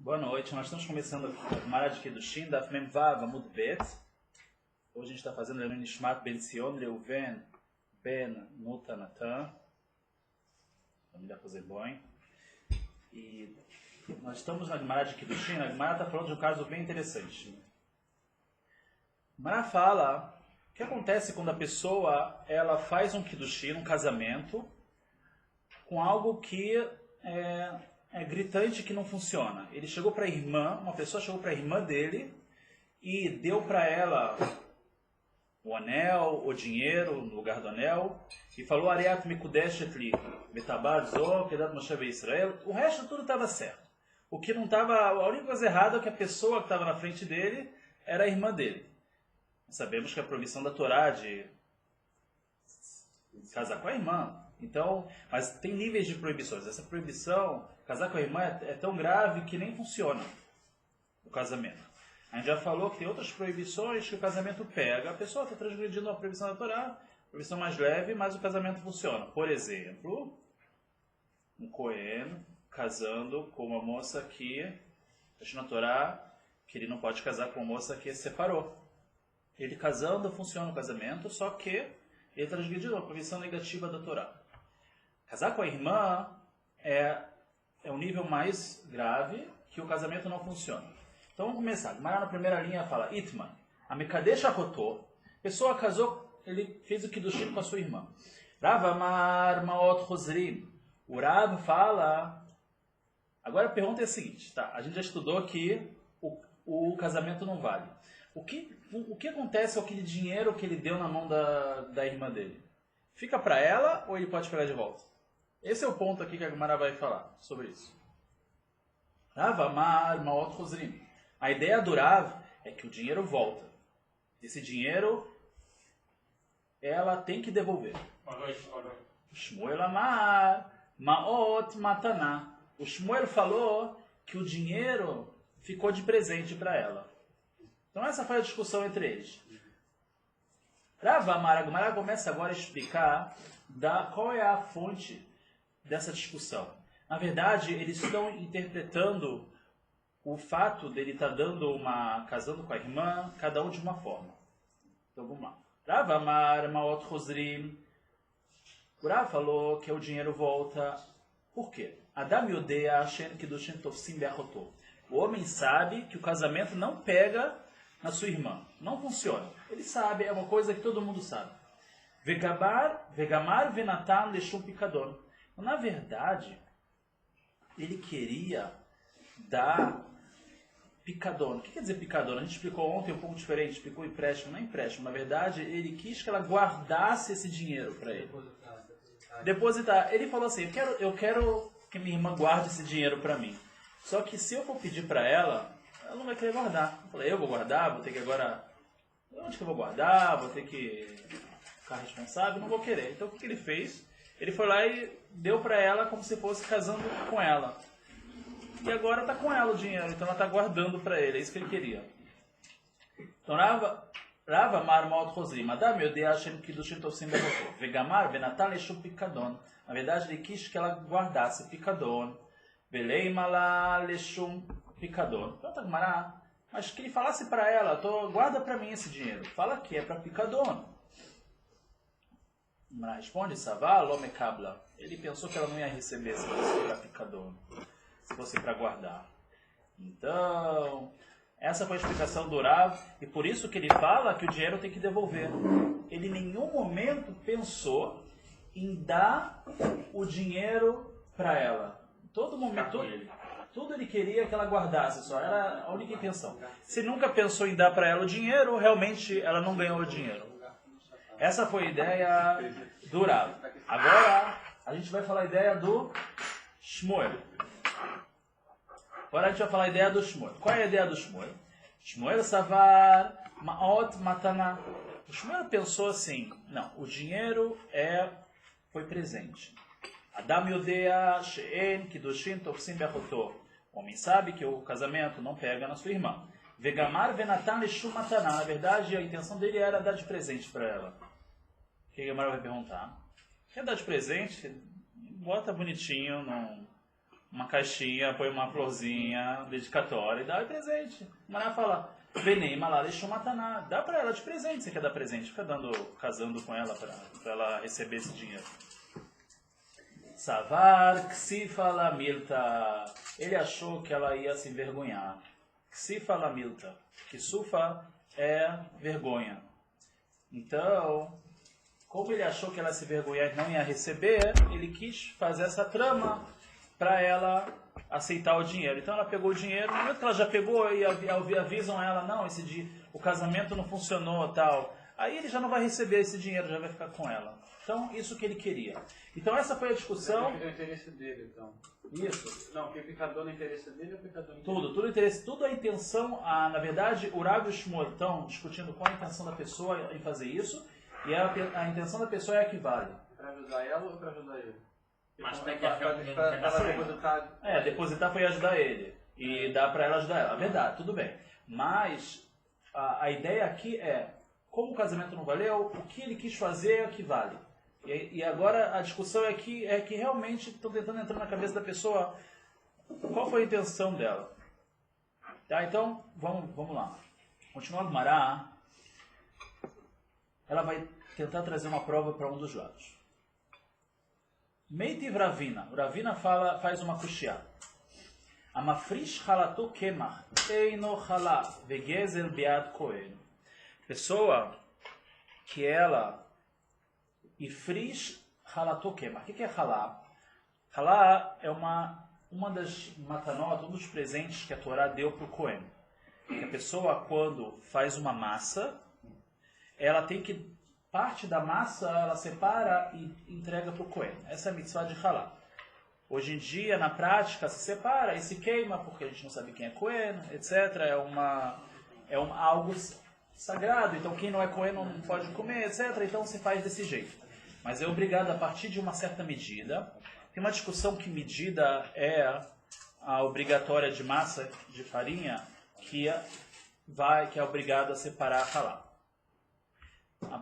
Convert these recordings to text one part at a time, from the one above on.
Boa noite, nós estamos começando a Gemara de Kiddushin, Daf Mem Vav Amud Bet. Hoje a gente está fazendo o Nishmat Ben Zion Reuven Ben Muta Natan, família Rosenboim. E nós estamos na Gemara de Kiddushin. A Gemara está falando de um caso bem interessante. A Gemara fala o que acontece quando a pessoa ela faz um Kiddushin, um casamento, com algo que é gritante, que não funciona. Ele chegou para a irmã, uma pessoa chegou para a irmã dele e deu para ela o anel, o dinheiro no lugar do anel e falou: Ariat Mikudesh etli, Betabar Zo, Kedat Moshe Israel. O resto tudo estava certo. O que não estava, a única coisa errada é que a pessoa que estava na frente dele era a irmã dele. Sabemos que a proibição da Torá de casar com a irmã. Então, mas tem níveis de proibições. Essa proibição, casar com a irmã, é tão grave que nem funciona o casamento. A gente já falou que tem outras proibições que o casamento pega. A pessoa está transgredindo a proibição da Torá, proibição mais leve, mas o casamento funciona. Por exemplo, um Cohen casando com uma moça que, na Torá, que ele não pode casar com uma moça que se separou. Ele casando funciona o casamento, só que ele transgrediu a proibição negativa da Torá. Casar com a irmã é um nível mais grave que o casamento não funciona. Então vamos começar. Gemara na primeira linha fala: Itman, Amekadesh Achotô. Pessoa casou, ele fez o Kiddushin com a sua irmã. Rav Amar Maot Chosrim. O Rav fala. Agora a pergunta é a seguinte, tá? A gente já estudou que o casamento não vale. O que acontece com aquele dinheiro que ele deu na mão da irmã dele? Fica para ela ou ele pode pegar de volta? Esse é o ponto aqui que a Gemara vai falar sobre isso. Rav Amar Maot Chosrim. A ideia do Rav é que o dinheiro volta. Esse dinheiro ela tem que devolver. Shmuel Amar Maot Mataná. O Shmuel falou que o dinheiro ficou de presente para ela. Então essa foi a discussão entre eles. Rav Amar, a Gemara começa agora a explicar qual é a fonte dessa discussão. Na verdade, eles estão interpretando o fato dele estar casando com a irmã, cada um de uma forma. Então vamos lá. Rav Amar Maot Chosrim. O Rav falou que o dinheiro volta. Por quê? Adam Yodea Shen Kiddushin Tofsim Be'achotô. O homem sabe que o casamento não pega na sua irmã. Não funciona. Ele sabe, é uma coisa que todo mundo sabe. Vegamar Venatan Leshum Pikadon. Na verdade, ele queria dar picadona. O que quer dizer picadona? A gente explicou ontem um pouco diferente, explicou empréstimo, não é empréstimo. Na verdade, ele quis que ela guardasse esse dinheiro para ele. Depositar. Ele falou assim, eu quero que minha irmã guarde esse dinheiro para mim. Só que se eu for pedir para ela não vai querer guardar. Eu falei, eu vou guardar, vou ter que agora... Onde que eu vou guardar? Vou ter que ficar responsável? Não vou querer. Então o que ele fez? Ele foi lá e deu para ela como se fosse casando com ela. E agora está com ela o dinheiro, então ela está guardando para ele, é isso que ele queria. Então Rava Amar Maot Chosrim, Adam Yodea Shen Kiddushin Tofsim Be'achotô, Vegamar Venatan Leshum Pikadon. Na verdade, ele quis que ela guardasse Pikadon, Veleimala Leshum Pikadon. Então tá, Gemara, mas que ele falasse para ela, guarda para mim esse dinheiro. Fala que é para Pikadon. Responde, Savá, Lome Kabla. Ele pensou que ela não ia receber se fosse para Pikadon, se fosse para guardar. Então, essa foi a explicação do Rav, e por isso que ele fala que o dinheiro tem que devolver. Ele em nenhum momento pensou em dar o dinheiro para ela. Todo momento, tudo ele queria que ela guardasse, só era a única intenção. Se nunca pensou em dar para ela o dinheiro, realmente ela não ganhou o dinheiro. Essa foi a ideia do Rav. Agora a gente vai falar a ideia do Shmuel. Agora a gente vai falar a ideia do Shmuel. Qual é a ideia do Shmuel? Shmuel Savar Maot Mataná. O Shmuel pensou assim, não, o dinheiro foi presente. Adam Yodea She'en Kiddushin Tofsim Be'achotô. O homem sabe que o casamento não pega na sua irmã. Vegamar Venatan Leshum Mataná. Na verdade, a intenção dele era dar de presente para ela. O que a Gemara vai perguntar? Quer dar de presente? Bota bonitinho uma caixinha, põe uma florzinha dedicatória e dá de presente. A Gemara fala, Benei malala shumataná, dá para ela de presente, você quer dar presente, fica casando com ela para ela receber esse dinheiro. Savar ksifa lamilta, ele achou que ela ia se envergonhar. Ksifa lamilta, que sufa é vergonha. Então, como ele achou que ela se envergonhar e não ia receber, ele quis fazer essa trama para ela aceitar o dinheiro. Então ela pegou o dinheiro, no momento que ela já pegou e avisam ela, não, o casamento não funcionou, tal. Aí ele já não vai receber esse dinheiro, já vai ficar com ela. Então, isso que ele queria. Então essa foi a discussão. É o interesse dele, então. Isso. Não, que o pecador no interesse dele é o pecador no Tudo interesse, tudo a intenção, na verdade, o Rav e o Shmuel estão discutindo qual a intenção da pessoa em fazer isso, e a intenção da pessoa é a que vale. Para ajudar ela ou para ajudar ele? Mas tem que achar depositar foi ajudar ele. E dá para ela ajudar ela. A verdade, tudo bem. Mas a ideia aqui é, como o casamento não valeu, o que ele quis fazer é o que vale. E agora a discussão é que realmente estão tentando entrar na cabeça da pessoa qual foi a intenção dela. Tá, então, vamos lá. Continuando a Gemara, ela vai tentar trazer uma prova para um dos lados. Meitiv Ravina. Ravina faz uma kushia. Amafrish halato kemach eino halá vegezel biad kohen. Pessoa que ela ifrish halato kemach. O que é halá? Halá é uma das matanot, um dos presentes que a Torá deu para o Cohen. Que a pessoa, quando faz uma massa, ela tem que parte da massa ela separa e entrega para o Cohen. Essa é a mitzvah de halá. Hoje em dia, na prática, se separa e se queima, porque a gente não sabe quem é Cohen, etc. É algo sagrado, então quem não é Cohen não pode comer, etc. Então se faz desse jeito. Mas é obrigado a partir de uma certa medida. Tem uma discussão que medida é a obrigatória de massa de farinha que é obrigado a separar halá.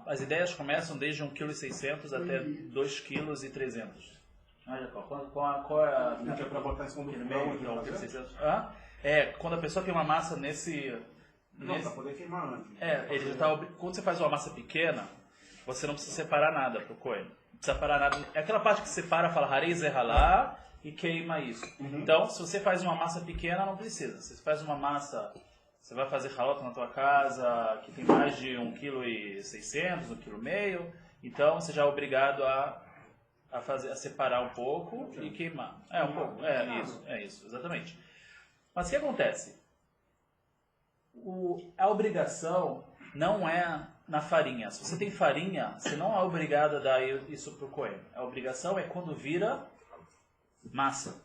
As ideias começam desde 1,6 kg até 2,3 kg. Qual é a... É para botar isso no meio, então, 1,6 kg. Quando a pessoa tem uma massa nesse... Não, para poder queimar antes. Quando você faz uma massa pequena, você não precisa separar nada para o Cohen. Não precisa separar nada. É aquela parte que separa, fala harei zerhalá e queima isso. Uhum. Então, se você faz uma massa pequena, não precisa. Se você faz uma massa... Você vai fazer halot na tua casa, que tem mais de 1,6 kg, 1,5 kg, então você já é obrigado a separar um pouco e queimar. Um pouco. É isso, exatamente. Mas o que acontece? A obrigação não é na farinha. Se você tem farinha, você não é obrigado a dar isso para o Cohen. A obrigação é quando vira massa.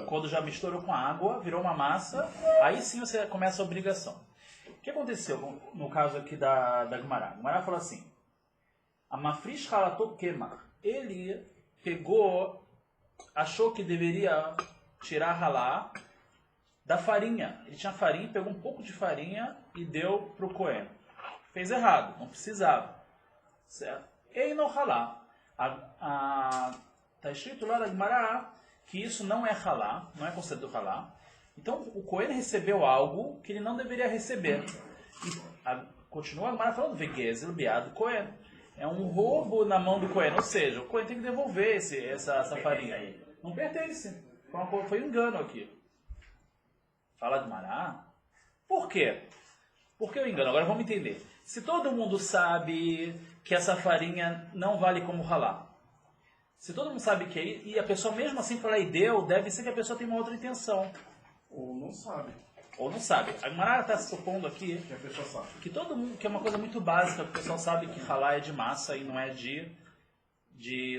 Quando já misturou com a água, virou uma massa, aí sim você começa a obrigação. O que aconteceu no caso aqui da Gemara? A Gemara falou assim, Amafrish halato kemach. Ele achou que deveria tirar halá da farinha. Ele tinha farinha, pegou um pouco de farinha e deu para o Cohen. Fez errado, não precisava. Certo? Eino halá. Está escrito lá na Gemara que isso não é halá, não é considerado halá. Então o Cohen recebeu algo que ele não deveria receber. Continua a Gemara falando, vegezel biad Cohen. É um roubo na mão do Cohen, ou seja, o Cohen tem que devolver essa farinha aí. Não pertence. Foi um engano aqui. Fala de Mará. Por quê? Por que o engano? Agora vamos entender. Se todo mundo sabe que essa farinha não vale como halá, se todo mundo sabe que é, e a pessoa mesmo assim fala e deu, deve ser que a pessoa tem uma outra intenção. Ou não sabe. A Gemara está supondo aqui Que a pessoa sabe. que todo mundo, que é uma coisa muito básica, que o pessoal sabe que halá é de massa e não é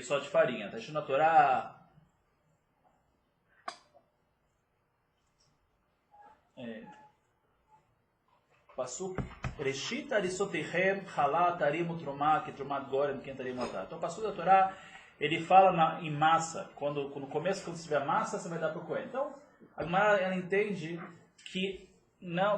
só de farinha. Está escrito na Torá. Pasuk Reshit arisotechem halá tarim trumá que trumat gorem quem tarim otá. Então o pasuk da Torá ele fala em massa. No começo, quando você tiver massa, você vai dar para o Cohen. Então a Gemara ela entende que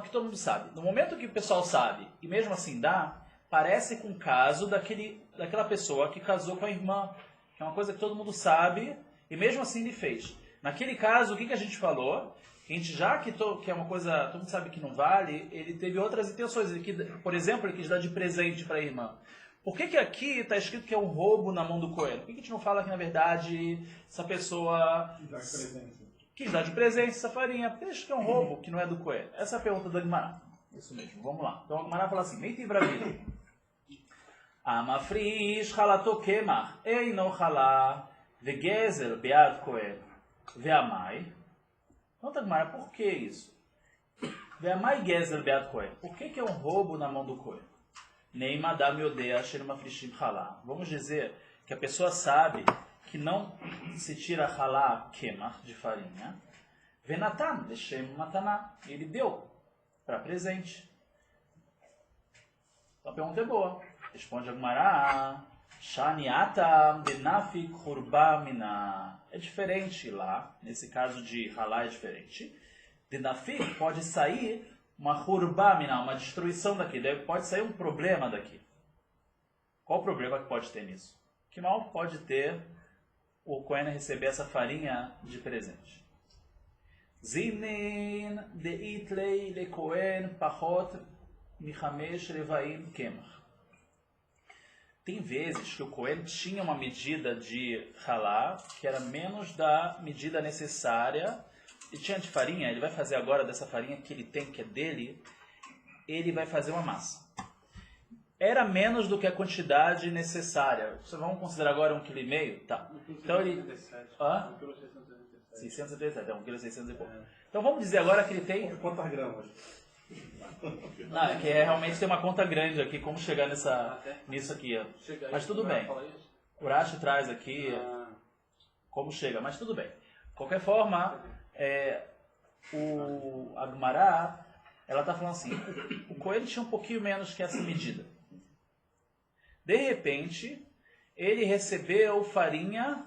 que todo mundo sabe. No momento que o pessoal sabe e mesmo assim dá, parece com o caso daquela pessoa que casou com a irmã, que é uma coisa que todo mundo sabe e mesmo assim ele fez. Naquele caso, o que a gente falou? Que a gente, já que é uma coisa, todo mundo sabe que não vale, ele teve outras intenções. Por exemplo, ele quis dar de presente para a irmã. Por que aqui está escrito que é um roubo na mão do Cohen? Por que a gente não fala que, na verdade, essa pessoa quis dar de presente essa farinha? Por que acha que é um roubo que não é do Cohen? Essa é a pergunta do Agmará. Isso mesmo, vamos lá. Então o Agmará fala assim, Meiti Bravili. Amafrish halato kemach, eino halá, vegezel bead Cohen, veamai. Então, Agmará, por que isso? Veamai gezel bead Cohen. Por que é um roubo na mão do Cohen? Nem madame odeia sherma frishim halá. Vamos dizer que a pessoa sabe que não se tira halá kemach de farinha. Venatan leshem mataná. Ele deu para presente. Então a pergunta é boa. Responde Agmará. Shaniata benafik hurba mina. É diferente lá. Nesse caso de halá é diferente. Benafik pode sair uma hurba mina, uma destruição daqui. Pode sair um problema daqui. Qual o problema que pode ter nisso? Que mal pode ter o Cohen receber essa farinha de presente? Zinin de itlei le Cohen pachot michamesh revaim kemach. Tem vezes que o Cohen tinha uma medida de halá que era menos da medida necessária. E tinha de farinha, ele vai fazer agora dessa farinha que ele tem, que é dele, ele vai fazer uma massa. Era menos do que a quantidade necessária. Vamos considerar agora 1,5 kg? Tá. Então ele... 637, é 1,6 kg e pouco. Então vamos dizer agora que ele tem... Quantas gramas? Não, é que realmente tem uma conta grande aqui, como chegar nisso aqui. Mas tudo bem. O Rashi traz aqui como chega, mas tudo bem. De qualquer forma, o Agmará, ela está falando assim, o Cohen tinha um pouquinho menos que essa medida. De repente, ele recebeu farinha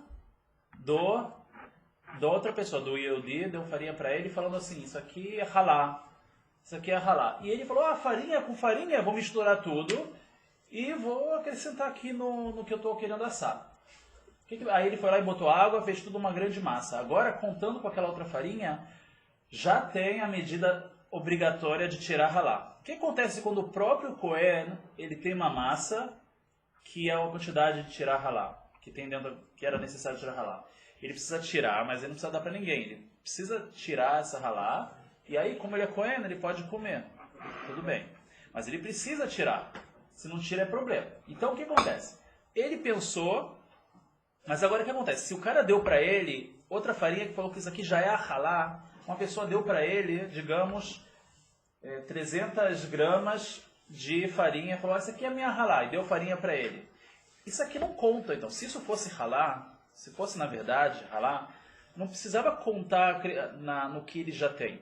da outra pessoa, do Yehudi, deu farinha para ele, falando assim, isso aqui é halá. Isso aqui é halá. E ele falou, farinha com farinha, vou misturar tudo e vou acrescentar aqui no que eu estou querendo assar. Aí ele foi lá e botou água, fez tudo uma grande massa. Agora, contando com aquela outra farinha, já tem a medida obrigatória de tirar halá. O que acontece quando o próprio Cohen, ele tem uma massa que é a quantidade de tirar halá, que era necessário tirar halá? Ele precisa tirar, mas ele não precisa dar para ninguém. Ele precisa tirar essa halá. E aí, como ele é Cohen, ele pode comer. Tudo bem. Mas ele precisa tirar. Se não tira, é problema. Então, o que acontece? Ele pensou, mas agora o que acontece? Se o cara deu para ele outra farinha que falou que isso aqui já é a halá, uma pessoa deu para ele, digamos, 300 gramas de farinha, falou, isso aqui é a minha halá, e deu farinha para ele. Isso aqui não conta, então. Se isso fosse halá, se fosse na verdade halá, não precisava contar no que ele já tem.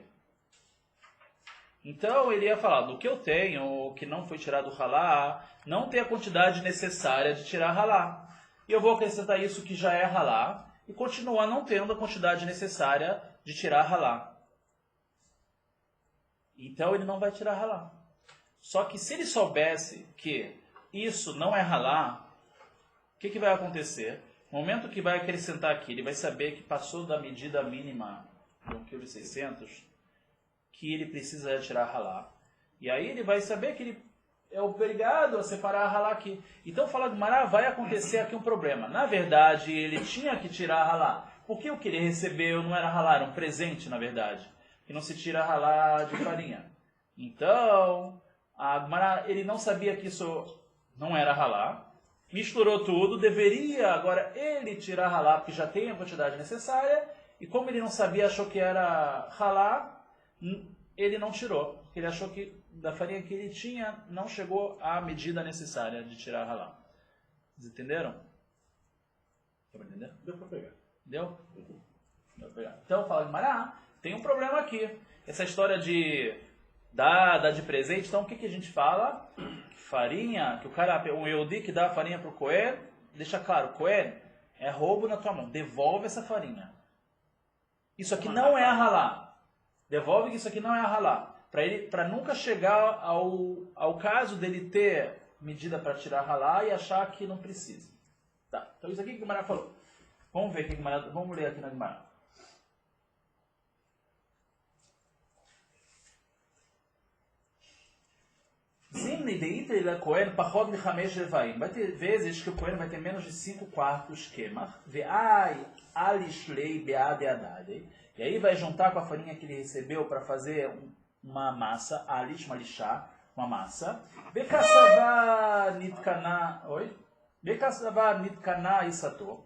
Então ele ia falar, do que eu tenho, que não foi tirado o halá, não tem a quantidade necessária de tirar halá. E eu vou acrescentar isso que já é halá, e continuar não tendo a quantidade necessária de tirar halá. Então ele não vai tirar halá. Só que se ele soubesse que isso não é halá, o que vai acontecer? No momento que vai acrescentar aqui, ele vai saber que passou da medida mínima de 1,6 kg, que ele precisa tirar halá. E aí ele vai saber que ele é obrigado a separar a halá aqui. Então, fala Agmará, vai acontecer aqui um problema. Na verdade, ele tinha que tirar a halá. Porque o que ele recebeu não era halá, era um presente, na verdade. E não se tira halá de farinha. Então, a Agmará, ele não sabia que isso não era halá. Misturou tudo, deveria agora ele tirar halá, porque já tem a quantidade necessária. E como ele não sabia, achou que era halá, ele não tirou, porque ele achou que da farinha que ele tinha não chegou à medida necessária de tirar halá. Vocês entenderam? Deu para entender? Deu para pegar. Deu? Deu para pegar. Então fala Agmará, tem um problema aqui. Essa história de dar de presente, então o que a gente fala? Farinha, que o cara, um Yehudi que dá a farinha para o Cohen, deixa claro, Cohen, é roubo na tua mão, devolve essa farinha. Isso aqui não é a halá. Devolve que isso aqui não é a halá. Para nunca chegar ao caso dele ter medida para tirar halá e achar que não precisa. Tá. Então isso aqui que o Gemara falou. Vamos ver aqui, vamos ler aqui na Gemara. Vimni deita ele Cohen pachod michamesh levaim. Vai ter vezes que o Cohen vai ter menos de 5 quartos kemach. Ve'ai alishlei be'ade adade. E aí vai juntar com a farinha que ele recebeu para fazer uma massa, alish, uma lixá, uma massa. Ve'kassavá nitkana, Ve'kassavá nitkana isato.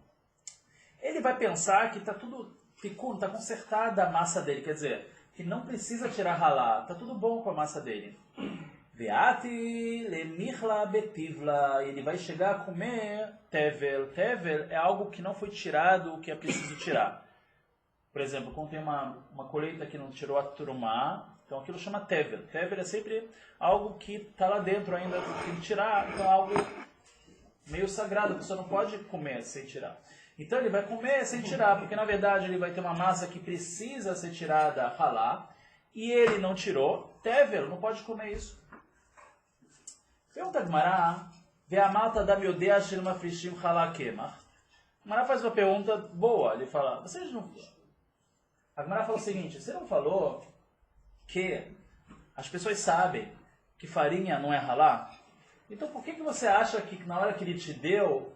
Ele vai pensar que está tudo ficou, está consertada a massa dele, quer dizer, que não precisa tirar ralá, está tudo bom com a massa dele. Veati lemichla betivla, ele vai chegar a comer tevel. Tevel é algo que não foi tirado, o que é preciso tirar. Por exemplo, quando tem uma colheita que não tirou a turumá, então aquilo chama tevel. Tevel é sempre algo que está lá dentro ainda, tem que tirar, então é algo meio sagrado, você não pode comer sem tirar. Então ele vai comer sem tirar, porque na verdade ele vai ter uma massa que precisa ser tirada ralá, e ele não tirou, tevel, não pode comer isso. Pergunta a Gemara, Ve'amalta da miodea shel mafrishim chalá kemach. A Gemara faz uma pergunta boa, ele fala, vocês não... A Gemara fala o seguinte, você não falou que as pessoas sabem que farinha não é ralá? Então por que você acha que na hora que ele te deu,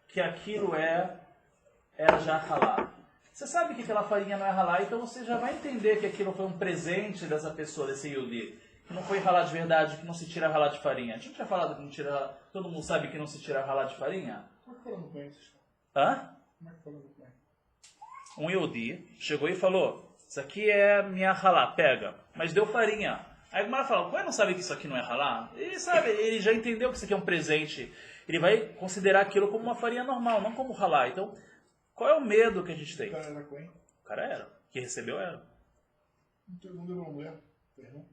que aquilo era já ralá? Você sabe que aquela farinha não é ralá, então você já vai entender que aquilo foi um presente dessa pessoa, desse Yudi. Que não foi ralá de verdade, que não se tira ralá de farinha. A gente já falado que não tira ralá, todo mundo sabe que não se tira ralá de farinha? Como é que falando com isso? Hã? Como é que falando com isso? Um Yehudi chegou e falou, isso aqui é minha ralá, pega. Mas deu farinha. Aí o Gemara fala, Cohen não sabe que isso aqui não é ralá? Ele sabe, ele já entendeu que isso aqui é um presente. Ele vai considerar aquilo como uma farinha normal, não como ralá. Então, qual é o medo que a gente tem? O cara era Cohen? O cara era. Que recebeu era. Não todo mundo é uma mulher. Perdão?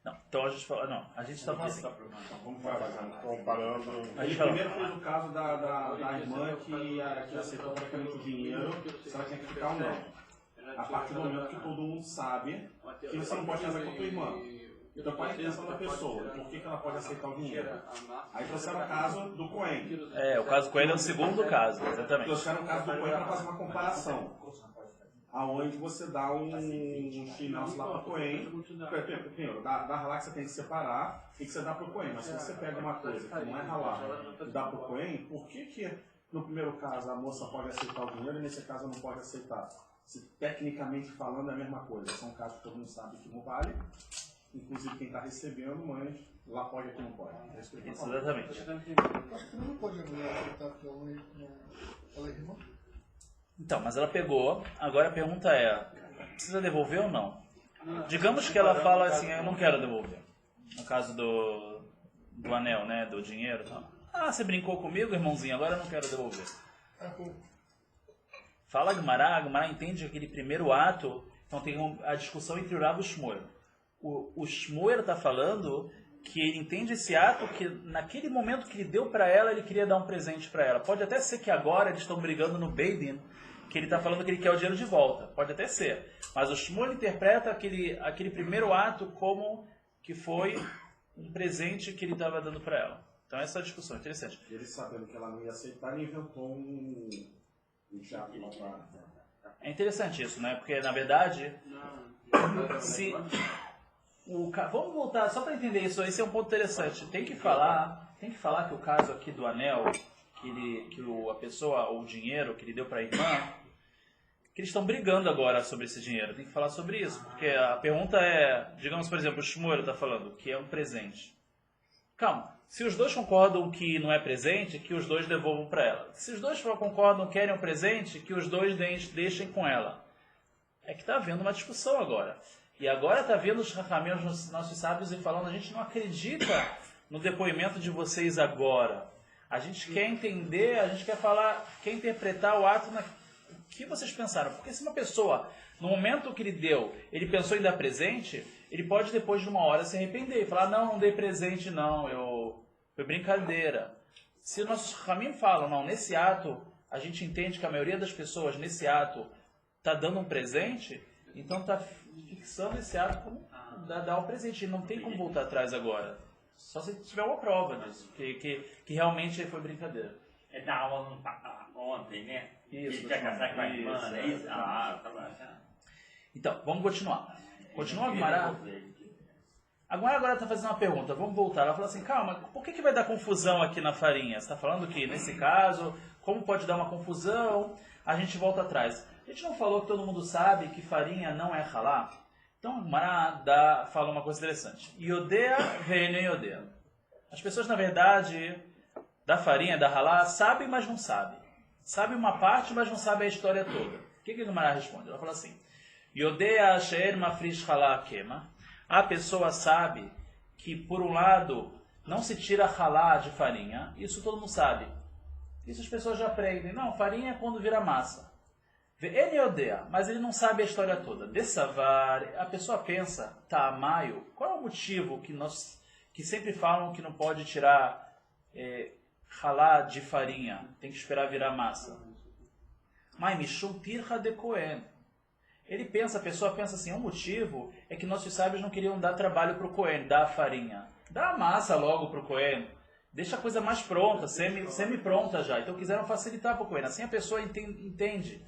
Não, então a gente fala, não, a gente está falando assim. Vamos comparando. A Ele gente fala, primeiro fez o caso da irmã que aceitou praticamente o dinheiro, se ela tinha que ficar ou não. A partir do momento que todo mundo sabe que você não pode casar com a tua irmã. Então qual é a intenção da pessoa? Por que ela pode aceitar o dinheiro? Aí trouxeram o caso do Cohen. o caso Cohen é o segundo caso, exatamente. Trouxeram o caso do Cohen para fazer uma comparação. Aonde você dá um chinelo lá para o Cohen. Primeiro, da ralá que você tem que separar e que você dá para o Cohen. Mas se você pega uma coisa que não é ralá e dá para o Cohen, por que no primeiro caso a moça pode aceitar o dinheiro e nesse caso não pode aceitar? Se tecnicamente falando é a mesma coisa. São casos que todo mundo sabe que não vale. Inclusive quem está recebendo, mas lá pode e aqui não pode. Exatamente. Acho que não pode a mulher aceitar que ela é irmã. Então, mas ela pegou, agora a pergunta é, precisa devolver ou não? Digamos que ela fala assim, eu não quero devolver. No caso do anel, né, do dinheiro. Então, você brincou comigo, irmãozinho, agora eu não quero devolver. Fala a Gemara entende aquele primeiro ato, então tem a discussão entre o Rav e o Shmuel. O Shmuel está falando que ele entende esse ato que naquele momento que ele deu para ela, ele queria dar um presente para ela. Pode até ser que agora eles estão brigando no Beidin, que ele está falando que ele quer o dinheiro de volta. Pode até ser. Mas o Shmuel interpreta aquele primeiro ato como que foi um presente que ele estava dando para ela. Então essa é a discussão, interessante. Ele sabendo que ela não ia aceitar, ele inventou um teatro lá para... É interessante isso, né? Porque na verdade, se... Vamos voltar, só para entender isso, esse é um ponto interessante. Tem que falar que o caso aqui do anel, a pessoa, o dinheiro que ele deu para a irmã, que eles estão brigando agora sobre esse dinheiro. Tem que falar sobre isso, porque a pergunta é, digamos, por exemplo, o Shmuel está falando que é um presente. Calma, se os dois concordam que não é presente, que os dois devolvam para ela. Se os dois concordam que querem um presente, que os dois deixem com ela. É que está havendo uma discussão agora. E agora está vendo os rachamim, nossos sábios, e falando, a gente não acredita no depoimento de vocês agora. A gente quer entender, a gente quer falar, quer interpretar o ato o que vocês pensaram. Porque se uma pessoa, no momento que ele deu, ele pensou em dar presente, ele pode depois de uma hora se arrepender e falar, não dei presente não, foi brincadeira. Se os nossos rachamim falam, não, nesse ato, a gente entende que a maioria das pessoas nesse ato está dando um presente, então está fixando esse ato como dar o presente. Não tem como voltar atrás agora. Só se tiver uma prova disso, que realmente foi brincadeira. É da aula ontem, né? Isso. Ele quer casar com a irmã, é isso? Tá bom. Então, vamos continuar. Continua a Gemara. Agora está fazendo uma pergunta, vamos voltar. Ela fala assim, calma, por que vai dar confusão aqui na farinha? Você está falando que, nesse caso, como pode dar uma confusão? A gente volta atrás. A gente não falou que todo mundo sabe que farinha não é halá? Então, o Mará fala uma coisa interessante. Iodea, vene iodea. As pessoas, na verdade, da farinha, da halá, sabem, mas não sabem. Sabem uma parte, mas não sabem a história toda. O que o Mará responde? Ela fala assim, Iodea she'er mafrish halá kema. A pessoa sabe que, por um lado, não se tira halá de farinha. Isso todo mundo sabe. Isso as pessoas já aprendem. Não, farinha é quando vira massa. Ele odeia, mas ele não sabe a história toda. Dessavar, a pessoa pensa, tá, maio, qual é o motivo que sempre falam que não pode tirar halá de farinha, tem que esperar virar massa? Mas mishum tirha de Cohen. A pessoa pensa assim, o motivo é que nossos sábios não queriam dar trabalho para o Cohen, dar a farinha. Dá a massa logo para o Cohen. Deixa a coisa mais pronta, semi-pronta já. Então quiseram facilitar para o Cohen. Assim a pessoa entende.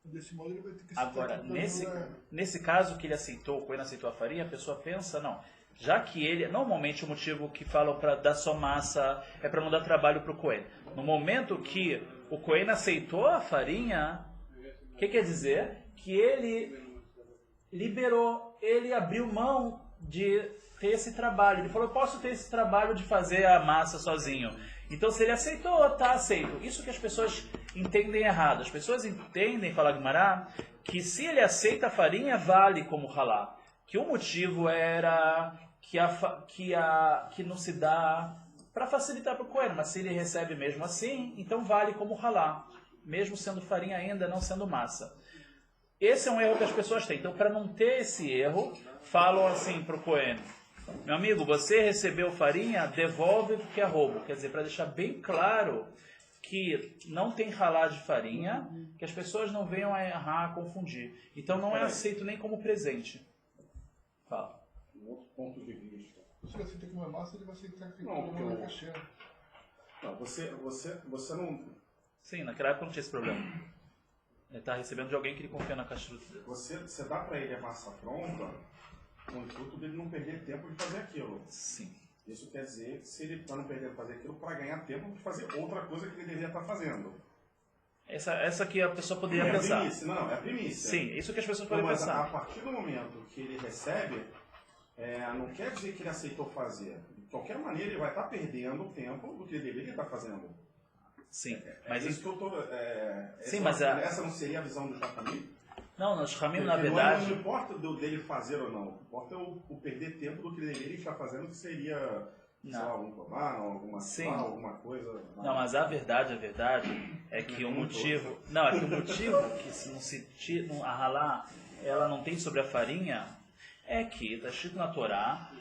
Desse modo ele vai ter que Agora, nesse caso que ele aceitou, o Cohen aceitou a farinha, a pessoa pensa, não. Já que ele, normalmente o motivo que falam para dar só massa é para não dar trabalho para o Cohen. No momento que o Cohen aceitou a farinha, o que quer dizer? Que ele liberou, ele abriu mão de ter esse trabalho. Ele falou, eu posso ter esse trabalho de fazer a massa sozinho. Então se ele aceitou, tá aceito. Isso que as pessoas entendem errado. As pessoas entendem, fala Guimará, que se ele aceita a farinha, vale como halá. Que o motivo era que não se dá para facilitar para o Cohen, mas se ele recebe mesmo assim, então vale como halá, mesmo sendo farinha ainda, não sendo massa. Esse é um erro que as pessoas têm. Então, para não ter esse erro, falam assim para o Cohen, meu amigo, você recebeu farinha, devolve porque é roubo. Quer dizer, para deixar bem claro que não tem halá de farinha, que as pessoas não venham a errar, a confundir. Então, não é aceito nem como presente. Fala. Um outro ponto de vista. Se ele aceita como é massa, ele vai aceitar que Não, porque não é caixeira. Não, você não... Sim, naquela época não tinha esse problema. Ele está recebendo de alguém que ele confia na caixuta dele. Você dá para ele a massa pronta, com o intuito dele não perder tempo de fazer aquilo. Sim. Isso quer dizer que se ele para não perder tempo de fazer aquilo, para ganhar tempo de fazer outra coisa que ele deveria estar fazendo. Essa que a pessoa poderia pensar. Primícia. Não, é a primícia. Sim, isso que as pessoas Então, podem mas pensar. a partir do momento que ele recebe, não quer dizer que ele aceitou fazer. De qualquer maneira, ele vai estar perdendo o tempo do que ele deveria estar fazendo. Sim, mas isso que eu tô. Sim, mas essa não seria a visão do Jacamim? Não, os Ramim, na Não verdade. importa dele fazer ou não. Importa o perder tempo do que ele deveria estar fazendo, que seria, sei lá, algum problema, alguma coisa. Não, mas a verdade é que o motivo. Não, é que o motivo que se não se tira, a halá, ela não tem sobre a farinha, é que está escrito na Torá,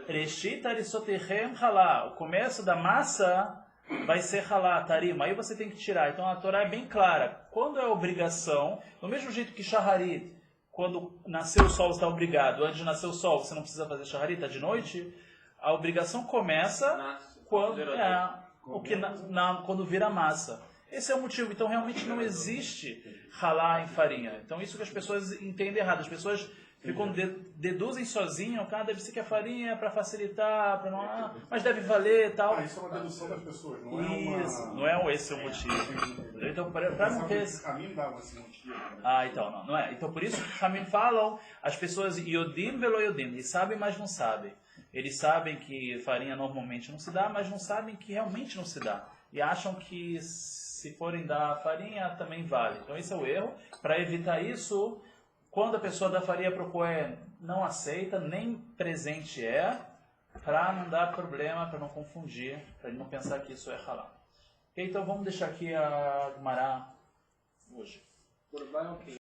Reshit arisoterem halá. O começo da massa vai ser halá, tarima. Aí você tem que tirar. Então a Torá é bem clara. Quando é obrigação, do mesmo jeito que shaharit, quando nasceu o sol você está obrigado. Antes de nascer o sol você não precisa fazer shaharit, está de noite. A obrigação começa quando vira massa. Esse é o motivo. Então realmente não existe halá em farinha. Então isso que as pessoas entendem errado. As pessoas ficam deduzem sozinho, cara, deve ser que a farinha é para facilitar, para não, mas deve valer e tal. Isso é uma dedução das pessoas, não é uma... Isso, não é esse o motivo. Então, para não ter esse... Caminho dá esse motivo. Então, não é. Então, por isso que os caminhos falam, as pessoas iodim velo iodim, eles sabem, mas não sabem. Eles sabem que farinha normalmente não se dá, mas não sabem que realmente não se dá. E acham que se forem dar farinha, também vale. Então, esse é o erro. Para evitar isso... Quando a pessoa dá farinha para o Cohen, não aceita, nem presente para não dar problema, para não confundir, para ele não pensar que isso é halá. Então vamos deixar aqui a Guimará hoje. Corban é o quê?